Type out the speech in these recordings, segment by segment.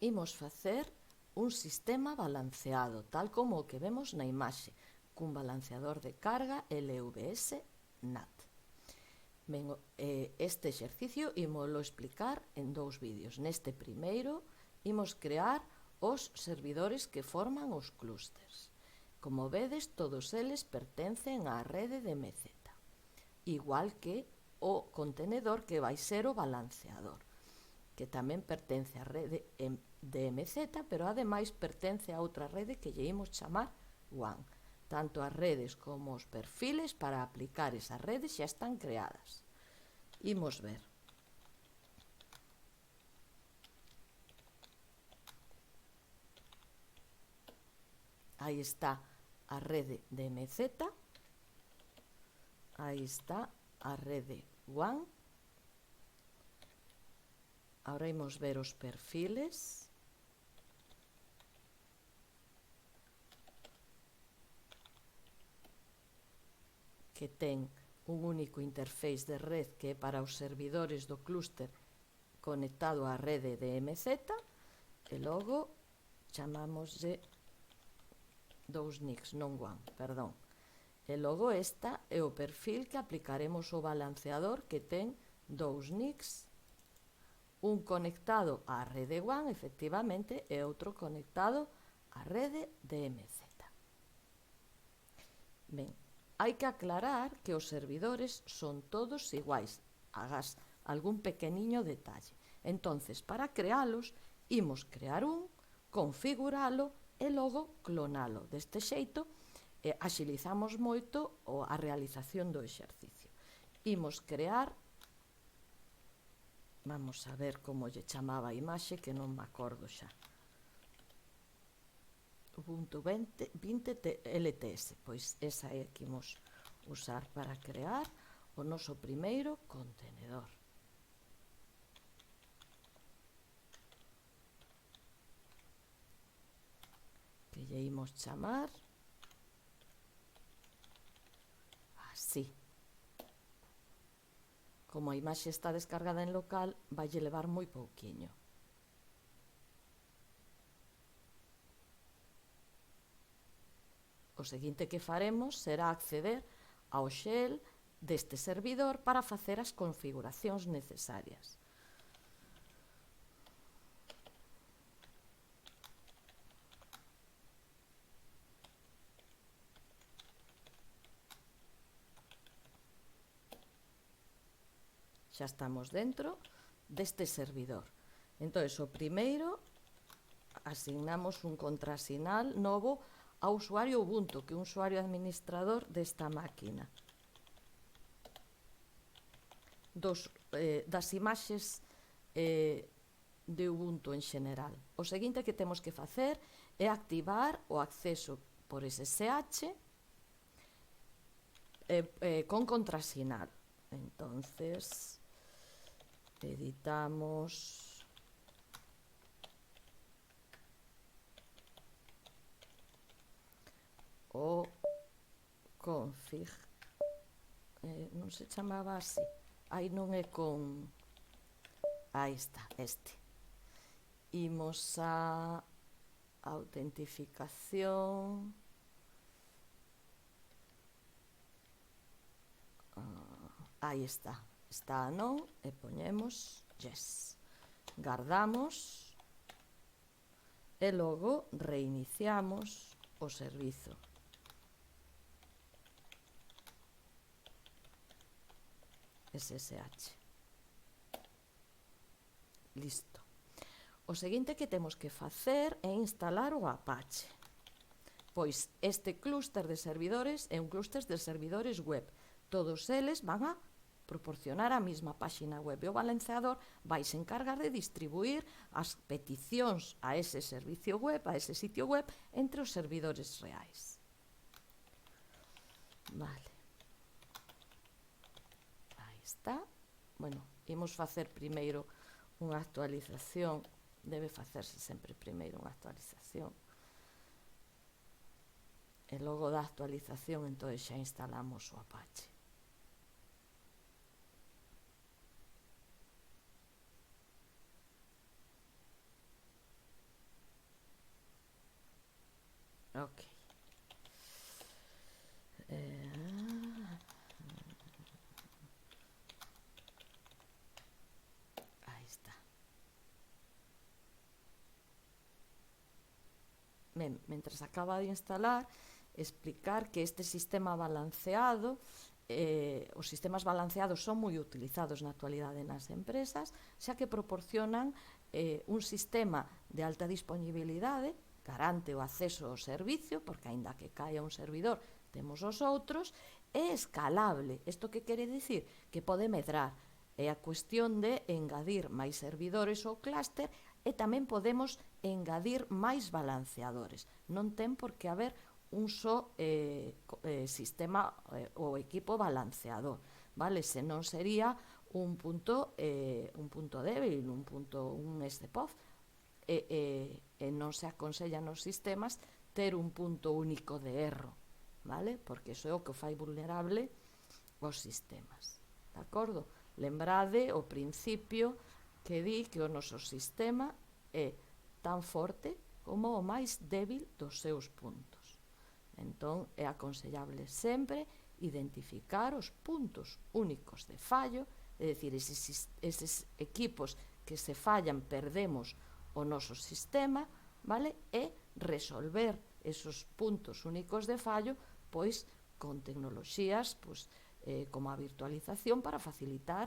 imos facer un sistema balanceado, tal como o que vemos na imaxe, cun balanceador de carga LVS NAT. Ben, este exercicio imoslo explicar en 2 vídeos. Neste primeiro, imos crear os servidores que forman os clústers. Como vedes, todos eles pertencen á rede de MZ, igual que o contenedor que vai ser o balanceador, que tamén pertence á rede de MZ, pero ademais pertence a outra rede que lle imos chamar WAN. Tanto as redes como os perfiles para aplicar esas redes xa están creadas. Imos ver. Aí está a rede de MZ, aí está a rede WAN. Ahora imos ver os perfiles. Que ten un único interface de red que é para os servidores do clúster conectado á rede de MZ, e logo chamámoslle 2 NICs, non WAN, perdón. E logo esta é o perfil que aplicaremos ao balanceador, que ten 2 NICs, un conectado á rede WAN, efectivamente, e outro conectado á rede de MZ. Ben, hai que aclarar que os servidores son todos iguais, agás algún pequeniño detalle. Entonces, para crealos, imos crear un, configuralo e logo clonalo. Deste xeito, axilizamos moito a realización do exercicio. Imos crear, vamos a ver como lle chamaba a imaxe, que non me acordo xa. Ubuntu 20 LTS, pois esa é que imos usar para crear o noso primeiro contenedor. Que lle imos chamar así. Como a imaxe está descargada en local, vai levar moi pouquiño. O seguinte que faremos será acceder ao shell deste servidor para facer as configuracións necesarias. Xa estamos dentro deste servidor. Entón, o primeiro, asignamos un contrasinal novo ao usuario Ubuntu, que é un usuario administrador desta máquina. Das imaxes de Ubuntu en xeral. O seguinte que temos que facer é activar o acceso por SSH con contrasinal. Entonces, editamos o config, non se chamaba así, aí non é con, aí está, este. Imos a autentificación, aí está a non, e poñemos yes. Guardamos e logo reiniciamos o servizo. SSH. Listo. O seguinte que temos que facer é instalar o Apache. Pois este clúster de servidores é un clúster de servidores web. Todos eles van a proporcionar a mesma páxina web. E o balanceador vai se encargar de distribuir as peticións a ese servicio web, a ese sitio web, entre os servidores reais. Vale. Está. Bueno, imos facer primeiro unha actualización, debe facerse sempre primeiro unha actualización, e logo da actualización entón xa instalamos o Apache. Ok. Ahí está. Mientras acaba de instalar, explicar que este sistema balanceado, os sistemas balanceados son moi utilizados na actualidade nas empresas, xa que proporcionan un sistema de alta disponibilidade, garante o acceso ao servicio, porque aínda que caia un servidor, temos os outros, é escalable. Isto que quere dicir? Que pode medrar. É a cuestión de engadir máis servidores ao clúster e tamén podemos engadir máis balanceadores. Non ten por que haber un só sistema ou equipo balanceador, vale? Senón sería un punto débil, un SPOF, e non se aconsella nos sistemas ter un punto único de erro, vale? Porque iso é o que fai vulnerable os sistemas, de acordo? Lembrade o principio que di que o noso sistema é tan forte como o máis débil dos seus puntos. Entón, é aconsellable sempre identificar os puntos únicos de fallo, é dicir, eses equipos que se fallan, perdemos o noso sistema, vale? E resolver esos puntos únicos de fallo, pois, con tecnoloxías, pois, como a virtualización para facilitar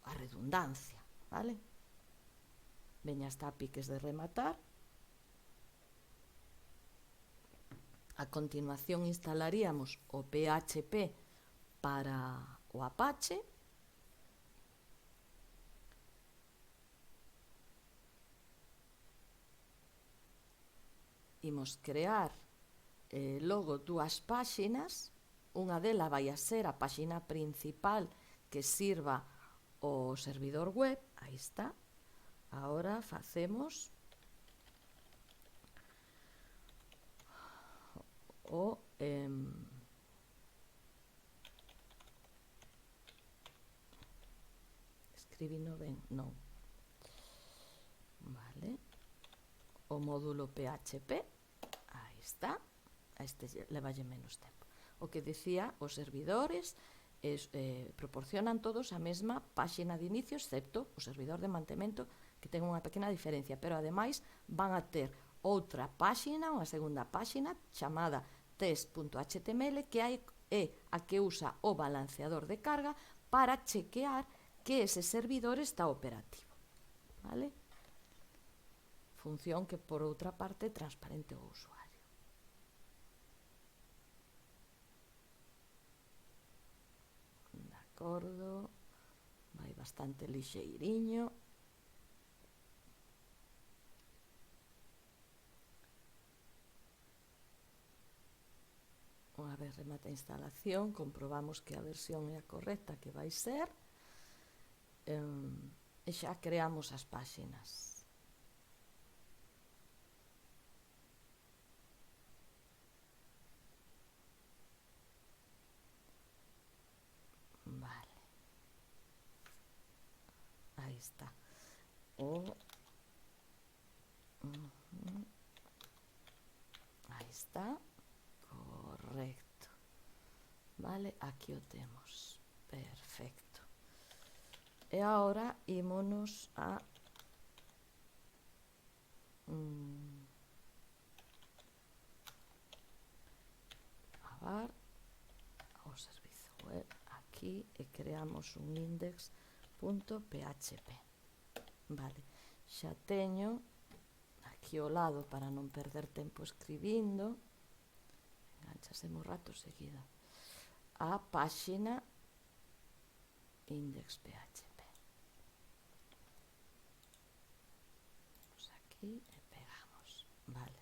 a redundancia, vale? Veña, está a piques de rematar. A continuación instalaríamos o PHP para o Apache. Imos crear logo dúas páxinas. Unha delas vai a ser a páxina principal que sirva o servidor web. Aí está. Ahora facemos o escribino ben, non, vale, o módulo PHP, aí está, a este levalle menos tempo. O que decía, os servidores proporcionan todos a mesma páxina de inicio, excepto o servidor de mantemento, que ten unha pequena diferencia, pero ademais van a ter outra páxina, unha segunda páxina chamada test.html, que é a que usa o balanceador de carga para chequear que ese servidor está operativo, vale? Función que, por outra parte, é transparente ao usuario. De acordo, vai bastante lixeiriño. Unha vez remata a instalación, comprobamos que a versión é a correcta, que vai ser, e xa creamos as páxinas. Vale. Aí está. Aí está. Correcto. Vale, aquí o temos. Perfecto. E agora ímonos a gravar o servicio web aquí e creamos un index.php. Vale, xa teño aquí ao lado, para non perder tempo escribindo, enganchase moi rato seguida, a páxina index.php. Vamos aquí e pegamos, vale,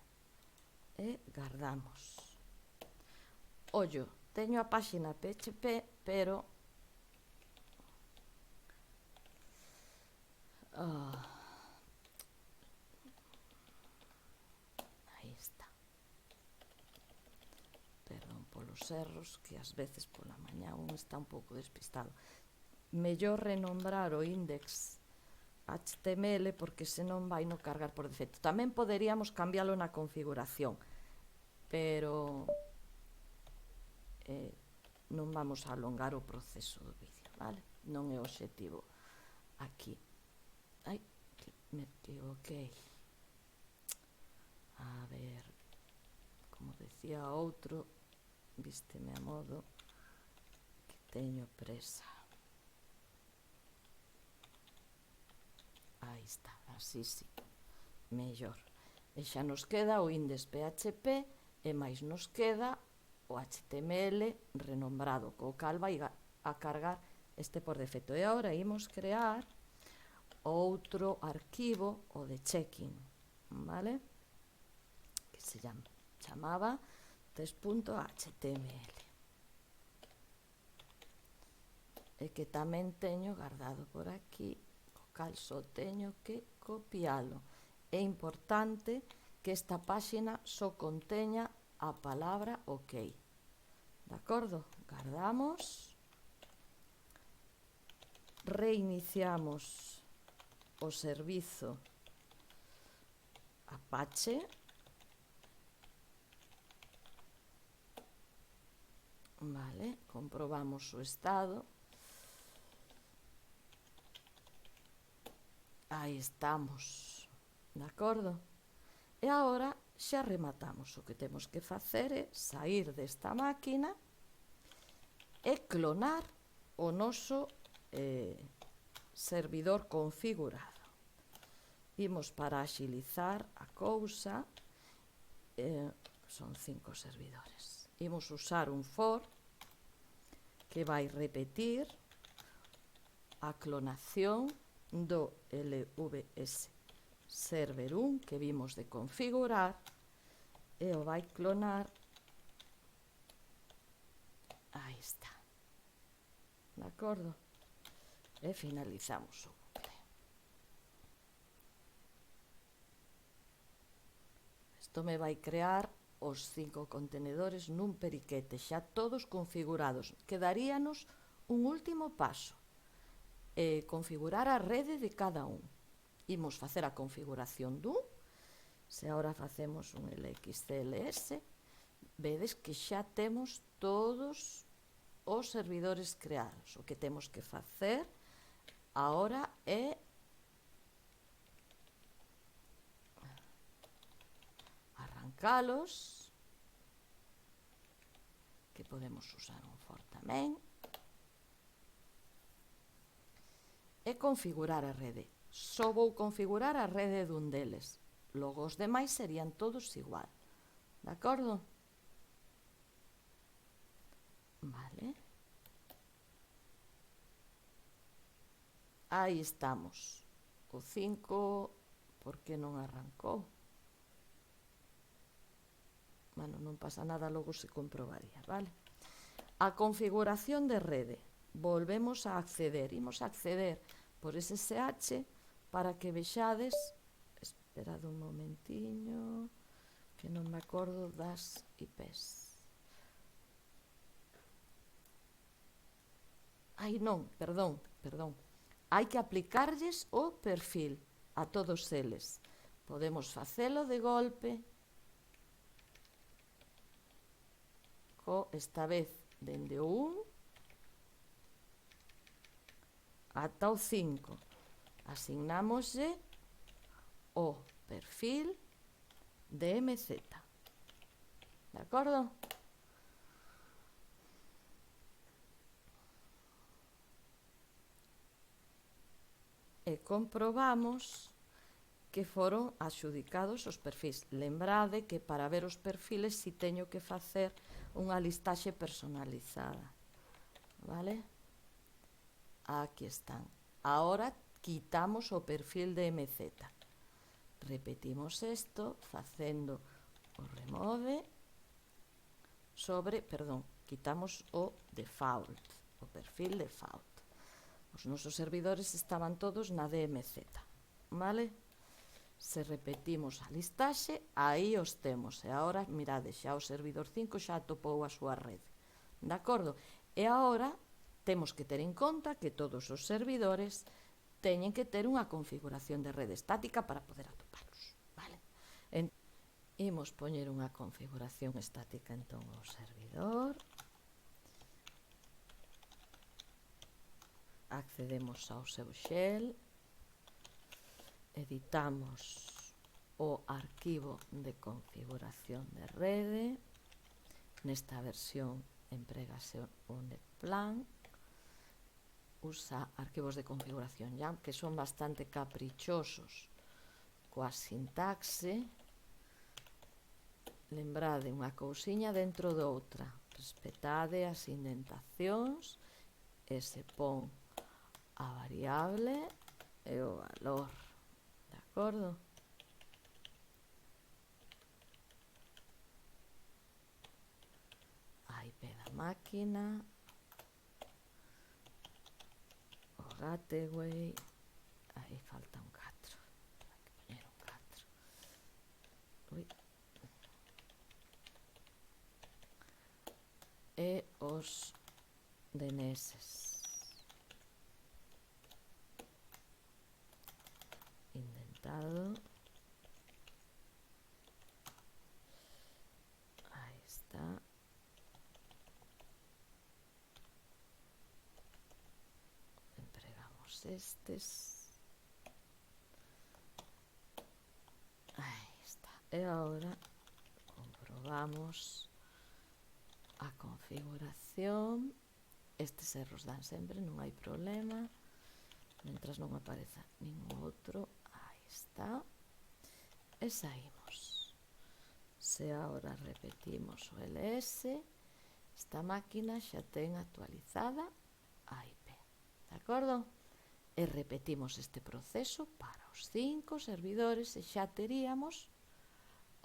e guardamos. Ollo, teño a páxina PHP, pero aí está. Perdón polos erros, que ás veces pola mañá un está un pouco despistado. Mellor renombrar o index HTML, porque senón vai no cargar por defecto. Tamén poderíamos cambiálo na configuración, pero non vamos a alongar o proceso do vídeo, vale? Non é o obxectivo aquí. Ai, me equivoquei. A ver, como decía outro, vísteme a modo que teño presa. Aí está, así sí, mellor. E xa nos queda o index PHP e máis nos queda o HTML renombrado, co cal vai a cargar este por defecto. E agora imos crear outro arquivo, o de checking, vale? Que se chamaba test.html. E que tamén teño guardado por aquí, co cal só teño que copialo. É importante que esta páxina só conteña a palabra OK. De acordo? Guardamos. Reiniciamos o servizo Apache. Vale, comprobamos o estado. Aí estamos. De acordo? E agora xa rematamos. O que temos que facer é sair desta máquina e clonar o noso servidor configurado. Imos para axilizar a cousa, son 5 servidores. Imos usar un for que vai repetir a clonación do LVS server 1 que vimos de configurar e o vai clonar. Aí está. De acordo? E finalizamos o bucle. Isto me vai crear os 5 contenedores nun periquete, xa todos configurados. Quedaríanos un último paso, configurar a rede de cada un. Imos facer a configuración dun. Se agora facemos un LXCLS, vedes que xa temos todos os servidores creados. O que temos que facer agora é arrancalos, que podemos usar un for tamén, e configurar a rede. Só vou configurar a rede dun deles, logo os demais serían todos igual. De acordo? Vale. Aí estamos. O 5, por que non arrancou? Bueno, non pasa nada, logo se comprobaría, vale? A configuración de rede. Volvemos a acceder. Imos a acceder por SSH para que vexades. Esperad un momentiño, que non me acordo das IPs. Ai, non, perdón. Hai que aplicarlles o perfil a todos eles. Podemos facelo de golpe, esta vez dende o 1 ata o 5. Asignámoslle o perfil de MZ. De acordo? E comprobamos que foron adxudicados os perfis. Lembrade que para ver os perfiles si teño que facer unha listaxe personalizada. Vale? Aquí están. Ahora quitamos o perfil de MZ. Repetimos isto facendo o remove sobre, quitamos o default, o perfil default. Os nosos servidores estaban todos na DMZ, vale? Se repetimos a listaxe, aí os temos. E agora, mirade, xa o servidor 5 xa atopou a súa rede. De acordo? E agora temos que ter en conta que todos os servidores teñen que ter unha configuración de rede estática para poder atopalos, vale? Imos poñer unha configuración estática entón ao servidor. Accedemos ao seu shell. Editamos o arquivo de configuración de rede. Nesta versión empregase o netplan. Usa arquivos de configuración YAML que son bastante caprichosos coa sintaxe. Lembrade unha cousiña dentro doutra. Respetade as indentacións e se pon a variable e o valor. De acordo? A IP da máquina. O gateway. Aí falta un 4. Hai que poñer un 4. Ui. E os DNS. Indentado. Aí está. Empregamos estes. Aí está. E agora comprobamos a configuración. Estes erros dan sempre, non hai problema. Mentras non apareza ningún outro. Aí está. E saímos. Se agora repetimos o ls, esta máquina xa ten actualizada a IP. De acordo? E repetimos este proceso para os 5 servidores e xa teríamos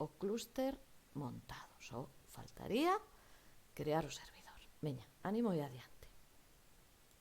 o clúster montado. Só faltaría crear o servidor. Veña, ánimo e adiante.